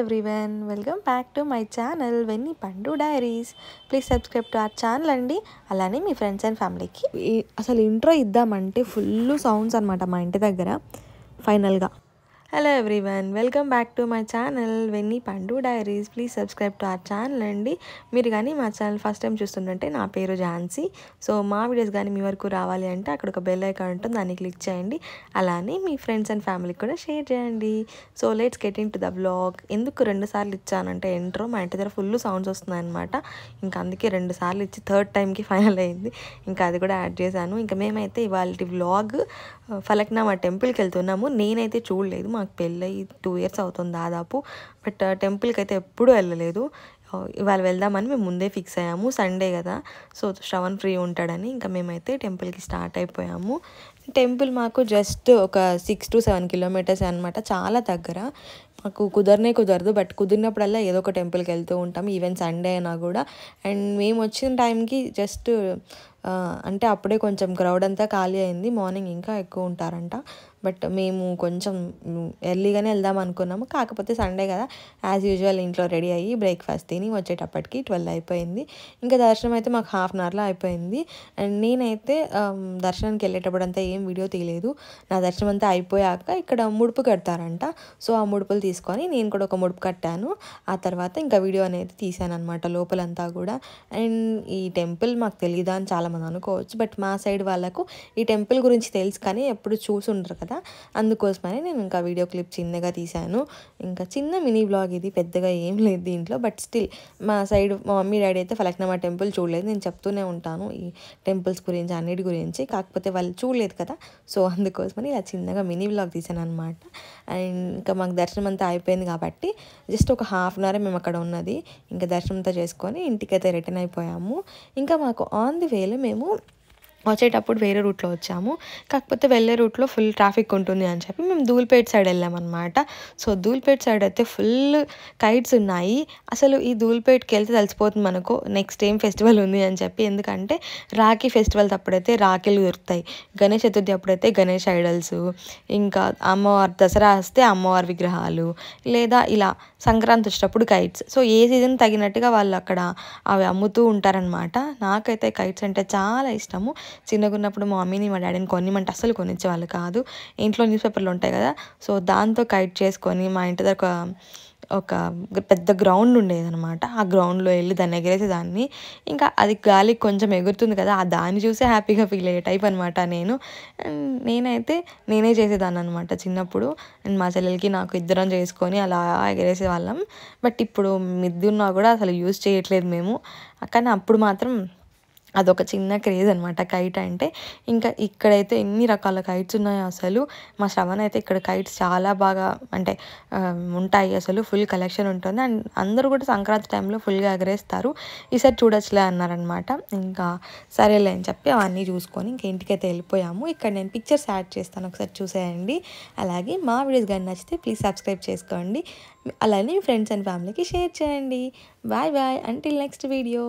Everyone, welcome back to my channel Venni Pandu diaries. Please subscribe to our channel అండి. అలానే మీ friends and ఫ్యామిలీకి అసలు ఇంట్రో ఇద్దామంటే ఫుల్ సౌండ్స్ అనమాట మా ఇంటి దగ్గర. ఫైనల్గా hello everyone, welcome back to my channel Venni Pandu diaries. Please subscribe to our channel అండి. మీరు కానీ మా ఛానల్ ఫస్ట్ టైం చూస్తుంటే నా పేరు ఝాన్సీ. సో మా వీడియోస్ కానీ మీ వరకు రావాలి అంటే అక్కడ ఒక బెల్ ఐకాన్ ఉంటుంది, దాన్ని క్లిక్ చేయండి. అలానే మీ ఫ్రెండ్స్ అండ్ ఫ్యామిలీకి కూడా షేర్ చేయండి. So let's get in to the blog. ఎందుకు 2 సార్లు ఇచ్చానంటే ఇంట్రో మా ఇంటి దగ్గర ఫుల్ సౌండ్స్ వస్తున్నాయి అనమాట. ఇంకా అందుకే 2 సార్లు ఇచ్చి థర్డ్ టైంకి ఫైనల్ అయింది. ఇంకా అది కూడా యాడ్ చేశాను. ఇంకా మేమైతే ఇవాళ వ్లాగ్ ఫలక్నామా టెంపుల్కి వెళ్తున్నాము. నేనైతే చూడలేదు, మాకు పెళ్ళి 2 ఇయర్స్ అవుతుంది దాదాపు. బట్ టెంపుల్కి అయితే ఎప్పుడూ వెళ్ళలేదు. ఇవాళ వెళ్దామని మేము ముందే ఫిక్స్ అయ్యాము, సండే కదా, సో శ్రవణ్ ఫ్రీ ఉంటాడని. ఇంకా మేమైతే టెంపుల్కి స్టార్ట్ అయిపోయాము. టెంపుల్ మాకు జస్ట్ ఒక 6 to 7 kilometers అనమాట, చాలా దగ్గర. మాకు కుదరదు, బట్ కుదిరినప్పుడల్లా ఏదో ఒక టెంపుల్కి వెళ్తూ ఉంటాం, ఈవెన్ సండే అయినా కూడా. అండ్ మేము వచ్చిన టైంకి జస్ట్ అంటే అప్పుడే కొంచెం క్రౌడ్ అంతా ఖాళీ అయింది. మార్నింగ్ ఇంకా ఎక్కువ ఉంటారంట, బట్ మేము కొంచెం ఎర్లీగానే వెళ్దాం అనుకున్నాము. కాకపోతే సండే కదా, యాజ్ యూజువల్ ఇంట్లో రెడీ అయ్యి బ్రేక్ఫాస్ట్ తిని వచ్చేటప్పటికి 12 అయిపోయింది. ఇంకా దర్శనం అయితే మాకు ½ an hourలో అయిపోయింది. అండ్ నేనైతే దర్శనానికి వెళ్ళేటప్పుడు అంతా ఏం వీడియో తీయలేదు. నా దర్శనం అంతా అయిపోయాక ఇక్కడ ముడుపు కడతారంట, సో ఆ ముడుపులు తీసుకొని నేను కూడా ఒక ముడుపు కట్టాను. ఆ తర్వాత ఇంకా వీడియో అనేది తీసాను అనమాట లోపలంతా కూడా. అండ్ ఈ టెంపుల్ మాకు తెలియదా అని చాలామంది అనుకోవచ్చు, బట్ మా సైడ్ వాళ్ళకు ఈ టెంపుల్ గురించి తెలుసు కానీ ఎప్పుడు చూసి ఉండరు కదా, అందుకోసమని నేను ఇంకా వీడియో క్లిప్ చిన్నగా తీశాను. ఇంకా చిన్న మినీ బ్లాగ్ ఇది, పెద్దగా ఏం లేదు దీంట్లో. బట్ స్టిల్ మా సైడ్ మా మమ్మీ డాడీ అయితే ఫలక్నామా టెంపుల్ చూడలేదు. నేను చెప్తూనే ఉంటాను ఈ టెంపుల్స్ గురించి, అన్నిటి గురించి, కాకపోతే వాళ్ళు చూడలేదు కదా, సో అందుకోసమని ఇలా చిన్నగా మినీ బ్లాగ్ తీశాను అనమాట. అండ్ ఇంకా మాకు దర్శనం అంతా అయిపోయింది కాబట్టి జస్ట్ ఒక ½ an hour మేము అక్కడ ఉన్నది. ఇంకా దర్శనం అంతా చేసుకొని ఇంటికైతే రిటర్న్ అయిపోయాము. ఇంకా మాకు ఆన్ ది వేలో మేము వచ్చేటప్పుడు వేరే రూట్లో వచ్చాము, కాకపోతే వెళ్ళే రూట్లో ఫుల్ ట్రాఫిక్ ఉంటుంది అని చెప్పి మేము ధూల్పేట్ సైడ్ వెళ్ళామన్నమాట. సో ధూల్పేట్ సైడ్ అయితే ఫుల్ కైట్స్ ఉన్నాయి. అసలు ఈ ధూల్పేట్కి వెళ్తే తెలిసిపోతుంది మనకు నెక్స్ట్ ఏం ఫెస్టివల్ ఉంది అని చెప్పి. ఎందుకంటే రాఖీ ఫెస్టివల్ అప్పుడైతే రాఖీలు దొరుకుతాయి, గణేష్ చతుర్థి అప్పుడైతే గణేష్ ఐడల్స్, ఇంకా అమ్మవారి దసరా వస్తే అమ్మవారి విగ్రహాలు, లేదా ఇలా సంక్రాంతి వచ్చేటప్పుడు కైట్స్. సో ఏ సీజన్ తగినట్టుగా వాళ్ళు అక్కడ అవి అమ్ముతూ ఉంటారనమాట. నాకైతే కైట్స్ అంటే చాలా ఇష్టము. చిన్నగా ఉన్నప్పుడు మా మమ్మీని మా డాడీని కొనిమంటే అస్సలు కొనిచ్చేవాళ్ళు కాదు. ఇంట్లో న్యూస్ పేపర్లు ఉంటాయి కదా, సో దాంతో కైట్ చేసుకొని మా ఇంటి దగ్గర ఒక పెద్ద గ్రౌండ్ ఉండేదన్నమాట. ఆ గ్రౌండ్లో వెళ్ళి దాన్ని ఎగరేసేదాన్ని. ఇంకా అది గాలికి కొంచెం ఎగురుతుంది కదా, ఆ దాన్ని చూసే హ్యాపీగా ఫీల్ అయ్యే టైప్ అనమాట నేను. నేనే చేసేదాన్ని అనమాట చిన్నప్పుడు. అండ్ మా చెల్లెలకి నాకు ఇద్దరం చేసుకొని అలా ఎగరేసేవాళ్ళం. బట్ ఇప్పుడు మిద్దున్నా కూడా అసలు యూజ్ చేయట్లేదు మేము, కానీ అప్పుడు మాత్రం అదొక చిన్న క్రేజ్ అనమాట కైట్ అంటే. ఇంకా ఇక్కడైతే ఎన్ని రకాల కైట్స్ ఉన్నాయో అసలు. మా శ్రవణ్ అయితే ఇక్కడ కైట్స్ చాలా బాగా అంటే ఉంటాయి, అసలు ఫుల్ కలెక్షన్ ఉంటుంది. అండ్ అందరూ కూడా సంక్రాంతి టైంలో ఫుల్గా ఎగరేస్తారు. ఈసారి చూడొచ్చులే అన్నారనమాట. ఇంకా సరేలే అని చెప్పి అవన్నీ చూసుకొని ఇంక ఇంటికైతే వెళ్ళిపోయాము. ఇక్కడ నేను పిక్చర్స్ యాడ్ చేస్తాను, ఒకసారి చూసేయండి. అలాగే మా వీడియోస్ కానీ నచ్చితే ప్లీజ్ సబ్స్క్రైబ్ చేసుకోండి. అలానే మీ ఫ్రెండ్స్ అండ్ ఫ్యామిలీకి షేర్ చేయండి. Bye bye, until next video.